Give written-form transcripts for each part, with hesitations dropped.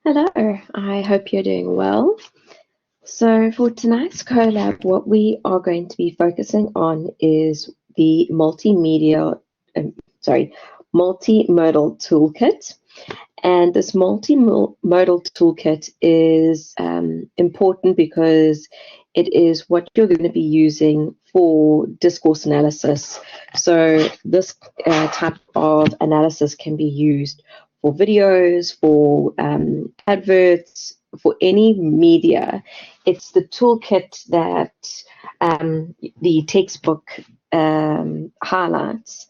Hello, I hope you're doing well. So for tonight's collab, what we are going to be focusing on is the multimodal toolkit. And this multimodal toolkit is important because it is what you're going to be using for discourse analysis. So this type of analysis can be used for videos, for adverts, for any media. It's the toolkit that the textbook highlights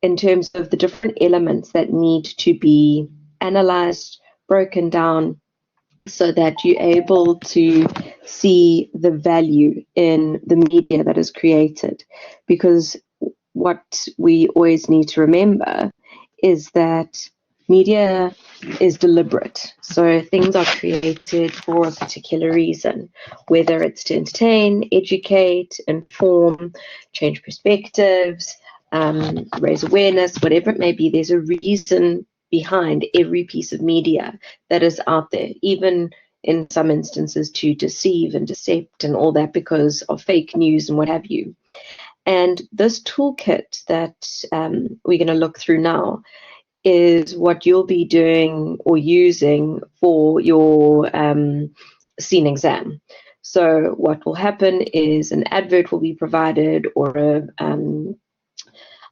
in terms of the different elements that need to be analyzed, broken down, so that you're able to see the value in the media that is created. Because what we always need to remember is that media is deliberate. So things are created for a particular reason, whether it's to entertain, educate, inform, change perspectives, raise awareness, whatever it may be. There's a reason behind every piece of media that is out there, even in some instances to deceive and decept and all that because of fake news and what have you. And this toolkit that we're going to look through now is what you'll be doing or using for your scene exam. So what will happen is an advert will be provided, or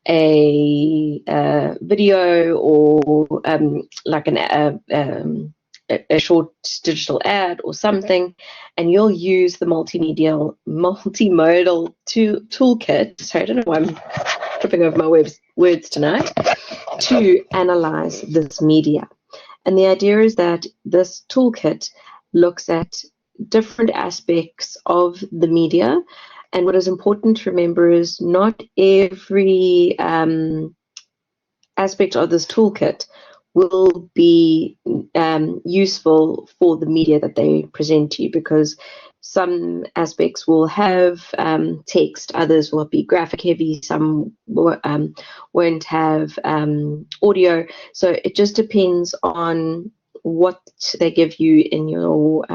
a video, or like a short digital ad or something, and you'll use the multimodal toolkit. Sorry, I don't know why I'm tripping over my words tonight, to analyze this media. And the idea is that this toolkit looks at different aspects of the media. And what is important to remember is not every aspect of this toolkit will be useful for the media that they present to you, because some aspects will have text, others will be graphic heavy, some won't have audio. So it just depends on what they give you in your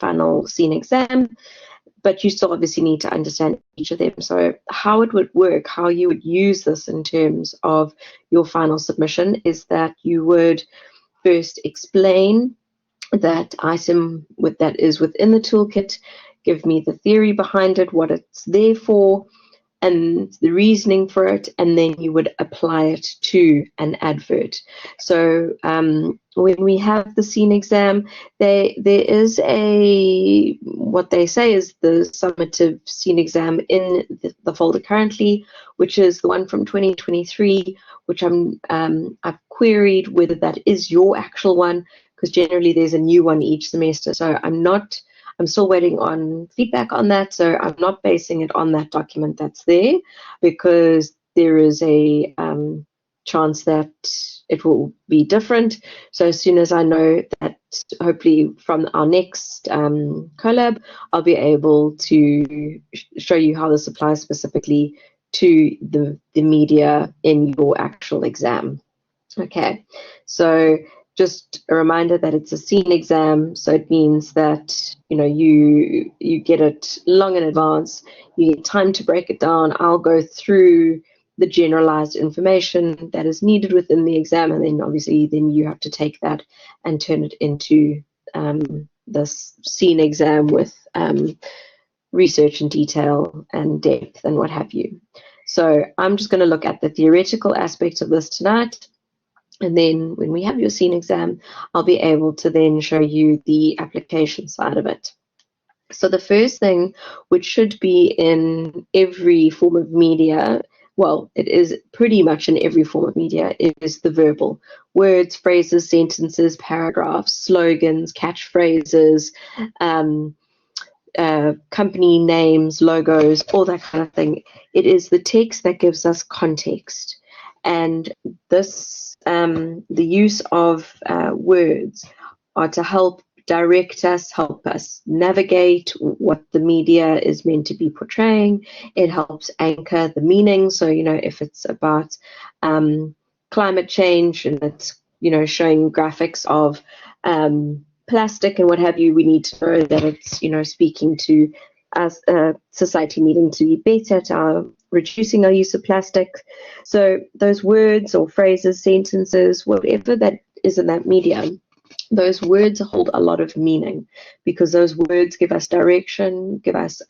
final scene exam. But you still obviously need to understand each of them. So how it would work, how you would use this in terms of your final submission, is that you would first explain that item that is within the toolkit, give me the theory behind it, what it's there for, and the reasoning for it, and then you would apply it to an advert. So when we have the scene exam, there is what they say is the summative scene exam in the folder currently, which is the one from 2023, which I've queried whether that is your actual one, because generally there's a new one each semester. So I'm still waiting on feedback on that, so I'm not basing it on that document that's there, because there is a chance that it will be different. So as soon as I know that, hopefully from our next collab, I'll be able to show you how this applies specifically to the media in your actual exam. Okay, so just a reminder that it's a scene exam, so it means that you get it long in advance. You get time to break it down. I'll go through the generalized information that is needed within the exam, and then obviously you have to take that and turn it into this scene exam with research and detail and depth and what have you. So I'm just going to look at the theoretical aspect of this tonight. And then when we have your scene exam, I'll be able to then show you the application side of it. So the first thing, which should be in every form of media, well, it is pretty much in every form of media, is the verbal. Words, phrases, sentences, paragraphs, slogans, catchphrases, company names, logos, all that kind of thing. It is the text that gives us context. And this, the use of words are to help direct us, help us navigate what the media is meant to be portraying. It helps anchor the meaning. So, if it's about climate change and it's, showing graphics of plastic and what have you, we need to know that it's, speaking to us, society needing to be better at reducing our use of plastic. So those words or phrases, sentences, whatever that is in that medium, those words hold a lot of meaning, because those words give us direction, give us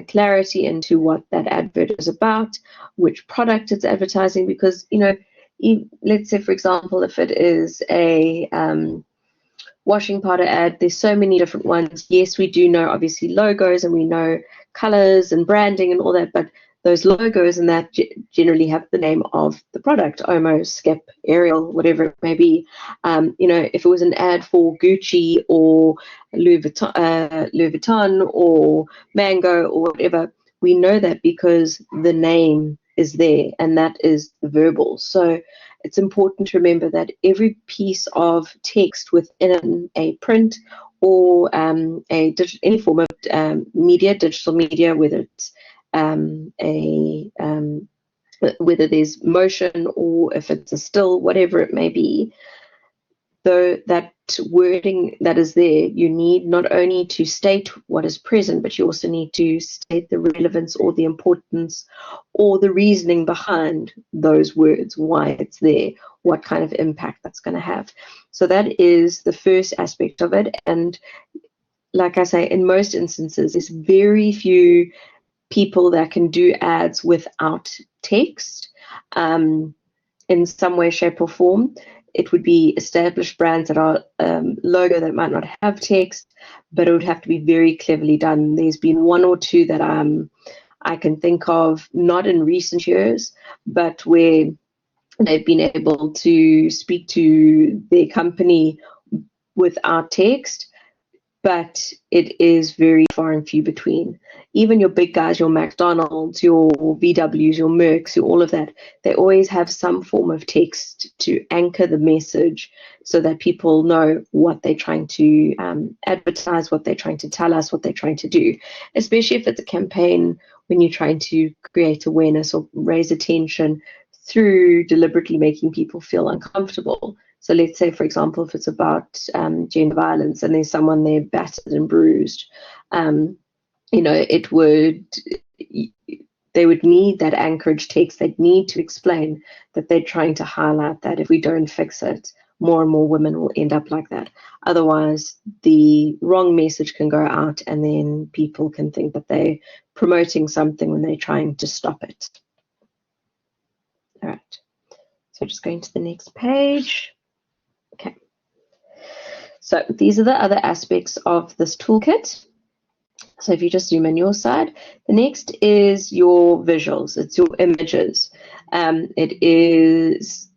clarity into what that advert is about, which product it's advertising. Because, let's say, for example, if it is a washing powder ad, there's so many different ones. Yes, we do know obviously logos, and we know colors and branding and all that, but those logos and that generally have the name of the product: Omo, Skip, Ariel, whatever it may be. If it was an ad for Gucci or Louis Vuitton or Mango or whatever, we know that because the name is there, and that is the verbal. So it's important to remember that every piece of text within a print or any form of media, digital media, whether it's whether there's motion or if it's a still, whatever it may be, though that wording that is there, you need not only to state what is present, but you also need to state the relevance or the importance or the reasoning behind those words, why it's there, what kind of impact that's going to have. So that is the first aspect of it. And like I say, in most instances, there's very few people that can do ads without text in some way, shape, or form. It would be established brands that are logo that might not have text, but it would have to be very cleverly done. There's been one or two that I can think of, not in recent years, but where they've been able to speak to their company without text, but it is very far and few between. Even your big guys, your McDonald's, your VWs, your Mercs, all of that, they always have some form of text to anchor the message so that people know what they're trying to advertise, what they're trying to tell us, what they're trying to do, especially if it's a campaign when you're trying to create awareness or raise attention through deliberately making people feel uncomfortable. So let's say, for example, if it's about gender violence and there's someone there battered and bruised, they would need that anchorage text. They'd need to explain that they're trying to highlight that if we don't fix it, more and more women will end up like that. Otherwise, the wrong message can go out, and then people can think that they're promoting something when they're trying to stop it. All right. So just going to the next page. Okay, so these are the other aspects of this toolkit. So if you just zoom in your side, the next is your visuals. It's your images. It is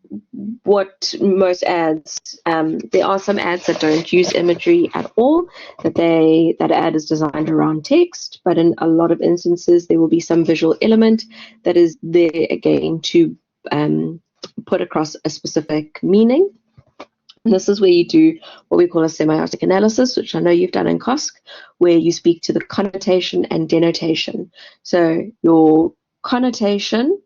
what most ads, there are some ads that don't use imagery at all, that ad is designed around text, but in a lot of instances there will be some visual element that is there again to put across a specific meaning. And this is where you do what we call a semiotic analysis, which I know you've done in COSC, where you speak to the connotation and denotation. So your connotation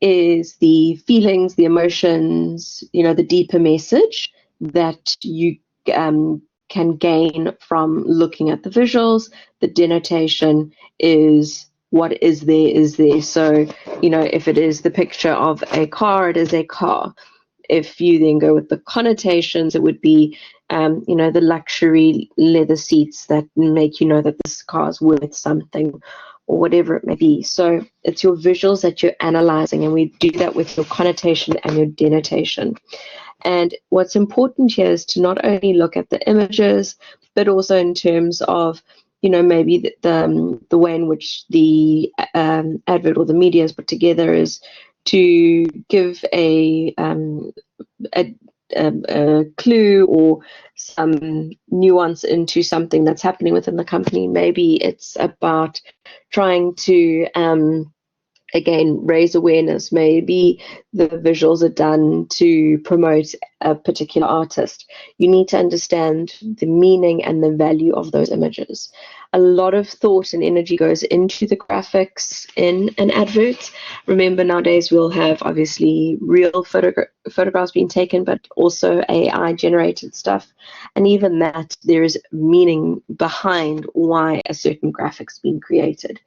is the feelings, the emotions, the deeper message that you can gain from looking at the visuals. The denotation is what is there. So, if it is the picture of a car, it is a car. If you then go with the connotations, it would be, the luxury leather seats that make you know that this car is worth something, or whatever it may be. So it's your visuals that you're analyzing, and we do that with your connotation and your denotation. And what's important here is to not only look at the images, but also in terms of, maybe the way in which the advert or the media is put together is to give a clue or some nuance into something that's happening within the company. Maybe it's about trying to again, raise awareness. Maybe the visuals are done to promote a particular artist. You need to understand the meaning and the value of those images. A lot of thought and energy goes into the graphics in an advert. Remember, nowadays we'll have obviously real photographs being taken, but also AI generated stuff. And even that, there is meaning behind why a certain graphic's been created.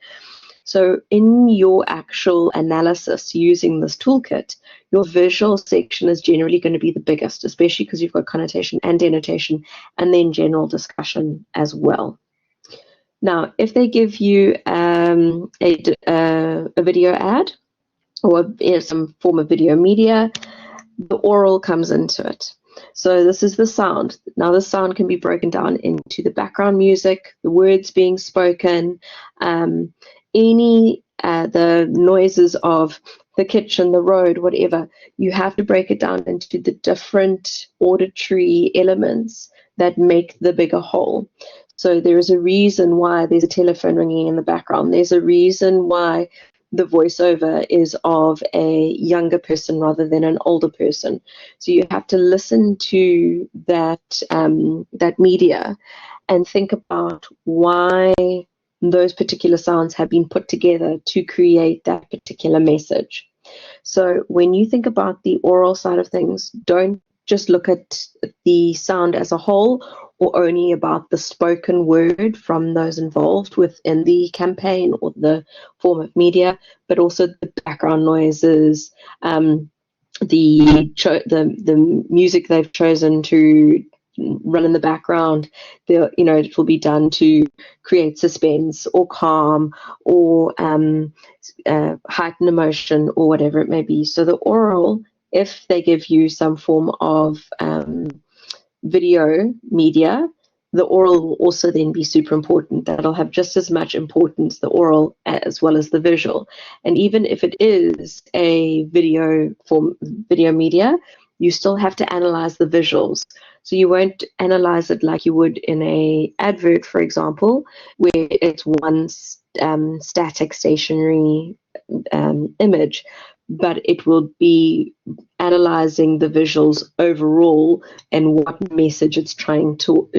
So in your actual analysis using this toolkit, your visual section is generally going to be the biggest, especially because you've got connotation and denotation, and then general discussion as well. Now, if they give you a video ad or some form of video media, the oral comes into it. So this is the sound. Now the sound can be broken down into the background music, the words being spoken, the noises of the kitchen, the road, whatever. You have to break it down into the different auditory elements that make the bigger whole. So there is a reason why there's a telephone ringing in the background. There's a reason why the voiceover is of a younger person rather than an older person. So you have to listen to that media and think about why those particular sounds have been put together to create that particular message. So when you think about the oral side of things, don't just look at the sound as a whole or only about the spoken word from those involved within the campaign or the form of media, but also the background noises, the music they've chosen to run in the background. It will be done to create suspense or calm or heighten emotion or whatever it may be. So the oral, if they give you some form of video media, the oral will also then be super important. That'll have just as much importance, the oral as well as the visual. And even if it is a video media, you still have to analyze the visuals. So you won't analyze it like you would in a advert, for example, where it's one static stationary image, but it will be analyzing the visuals overall and what message it's trying to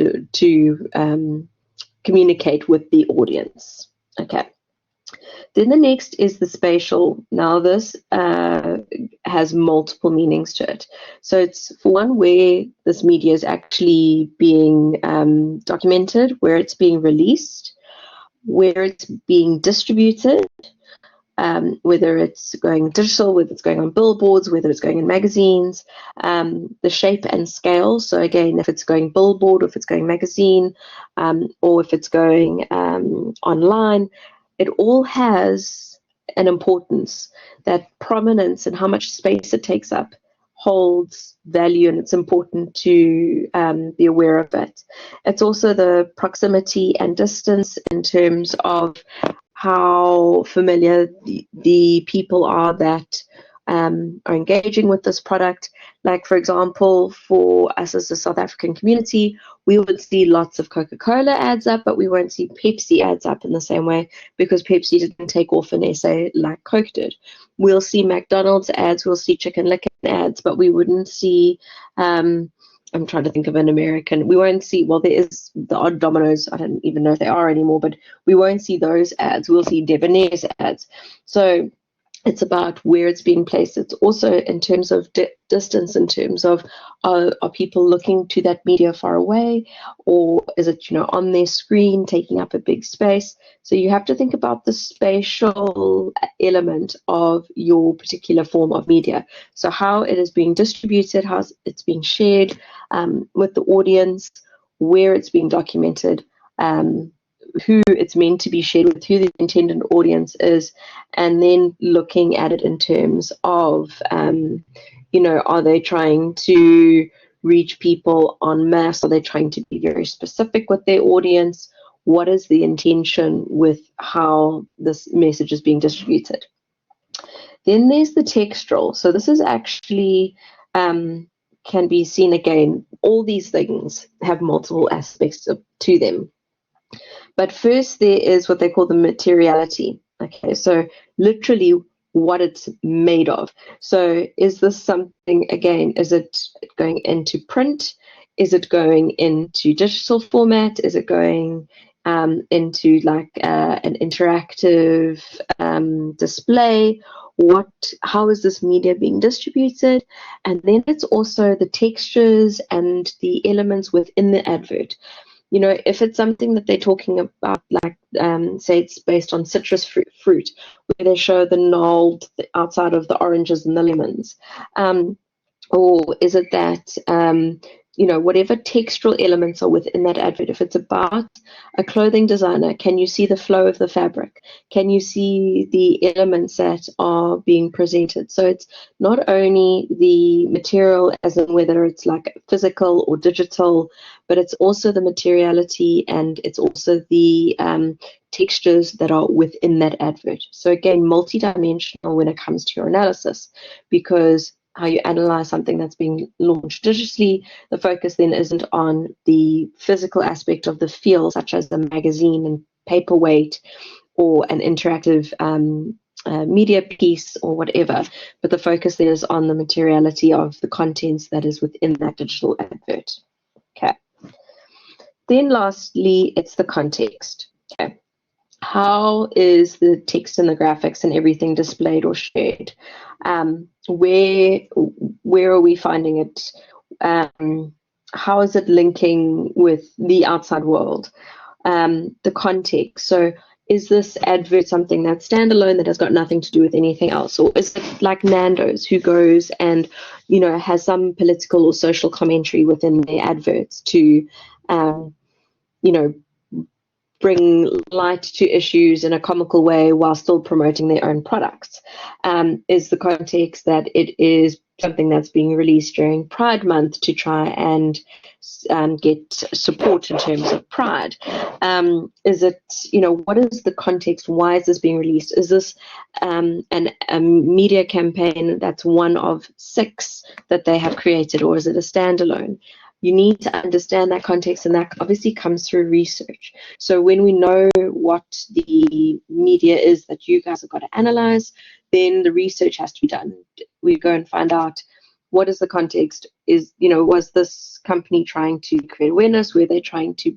communicate with the audience. Okay. Then the next is the spatial. Now this has multiple meanings to it. So it's for one where this media is actually being documented, where it's being released, where it's being distributed, whether it's going digital, whether it's going on billboards, whether it's going in magazines, the shape and scale. So again, if it's going billboard, or if it's going magazine, or if it's going online, it all has an importance. That prominence and how much space it takes up holds value, and it's important to be aware of it. It's also the proximity and distance in terms of how familiar the people are that are engaging with this product. Like, for example, for us as a South African community, we would see lots of Coca-Cola ads up, but we won't see Pepsi ads up in the same way, because Pepsi didn't take off in SA like Coke did. We'll see McDonald's ads, we'll see Chicken Licken ads, but we wouldn't see I'm trying to think of an American. We won't see, well, there is the odd Domino's. I don't even know if they are anymore, but we won't see those ads. We'll see Debonair's ads. So it's about where it's being placed. It's also in terms of distance, in terms of are people looking to that media far away, or is it on their screen taking up a big space? So you have to think about the spatial element of your particular form of media. So how it is being distributed, how it's being shared with the audience, where it's being documented, who it's meant to be shared with, who the intended audience is, and then looking at it in terms of, are they trying to reach people en masse? Are they trying to be very specific with their audience? What is the intention with how this message is being distributed? Then there's the textual. So this is actually can be seen again. All these things have multiple aspects to them. But first, there is what they call the materiality. Okay, so literally, what it's made of. So is this something, again, is it going into print? Is it going into digital format? Is it going into like an interactive display? How is this media being distributed? And then it's also the textures and the elements within the advert. You know, if it's something that they're talking about, like say it's based on citrus fruit, where they show the knolled outside of the oranges and the lemons, or is it that you know, whatever textural elements are within that advert? If it's about a clothing designer, can you see the flow of the fabric? Can you see the elements that are being presented? So it's not only the material, as in whether it's like physical or digital, but it's also the materiality, and it's also the textures that are within that advert. So again, multidimensional when it comes to your analysis, because how you analyze something that's being launched digitally, the focus then isn't on the physical aspect of the feel, such as the magazine and paperweight or an interactive media piece or whatever, but the focus then is on the materiality of the contents that is within that digital advert. Okay. Then lastly, it's the context. Okay. How is the text and the graphics and everything displayed or shared? Where are we finding it? How is it linking with the outside world? The context. So is this advert something that's standalone that has got nothing to do with anything else? Or is it like Nando's, who goes and, you know, has some political or social commentary within their adverts to, you know, bring light to issues in a comical way while still promoting their own products? Is the context that it is something that's being released during Pride Month to try and get support in terms of Pride? Is it, you know, what is the context? Why is this being released? Is this a media campaign that's one of 6 that they have created, or is it a standalone? You need to understand that context, and that obviously comes through research. So when we know what the media is that you guys have got to analyze, then the research has to be done. We go and find out what is the context. Is, you know, was this company trying to create awareness? Were they trying to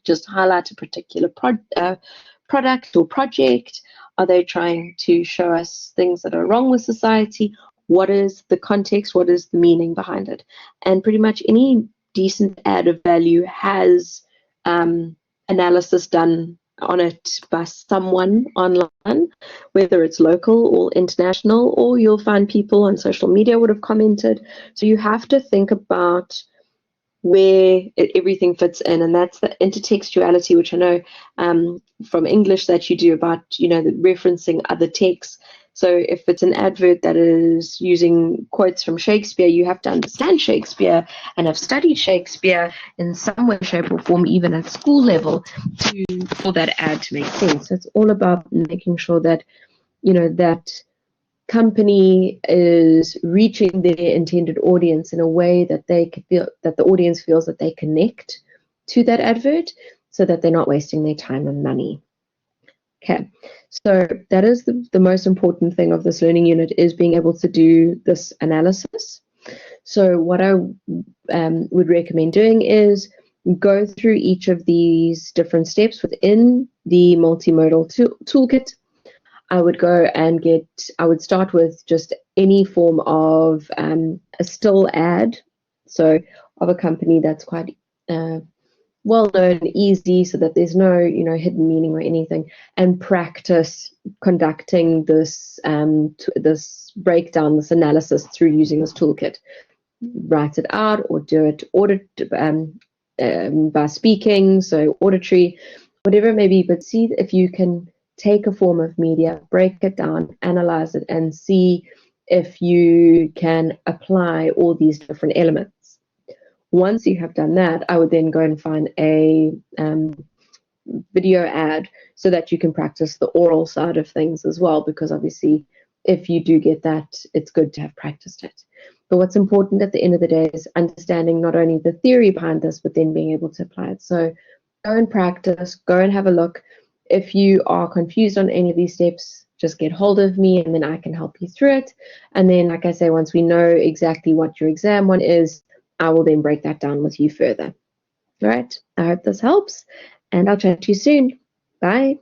just highlight a particular product or project? Are they trying to show us things that are wrong with society? What is the context? What is the meaning behind it? And pretty much any decent ad of value has analysis done on it by someone online, whether it's local or international, or you'll find people on social media would have commented. So you have to think about where everything fits in, and that's the intertextuality, which I know from English that you do about, you know, referencing other texts. So if it's an advert that is using quotes from Shakespeare, you have to understand Shakespeare and have studied Shakespeare in some way, shape, or form, even at school level, for that ad to make sense. So it's all about making sure that, you know, that company is reaching their intended audience in a way that they can feel, that the audience feels that they connect to that advert, so that they're not wasting their time and money. Okay, so that is the most important thing of this learning unit, is being able to do this analysis. So what I would recommend doing is go through each of these different steps within the multimodal toolkit. I would go and I would start with just any form of a still ad, so of a company that's quite well known, easy, so that there's no, you know, hidden meaning or anything, and practice conducting this this breakdown, this analysis through using this toolkit. Write it out or do it by speaking, so auditory, whatever it may be, but see if you can take a form of media, break it down, analyze it, and see if you can apply all these different elements. Once you have done that, I would then go and find a video ad, so that you can practice the oral side of things as well, because obviously if you do get that, it's good to have practiced it. But what's important at the end of the day is understanding not only the theory behind this, but then being able to apply it. So go and practice, go and have a look. If you are confused on any of these steps, just get hold of me and then I can help you through it. And then, like I say, once we know exactly what your exam one is, I will then break that down with you further. All right, I hope this helps, and I'll chat to you soon. Bye.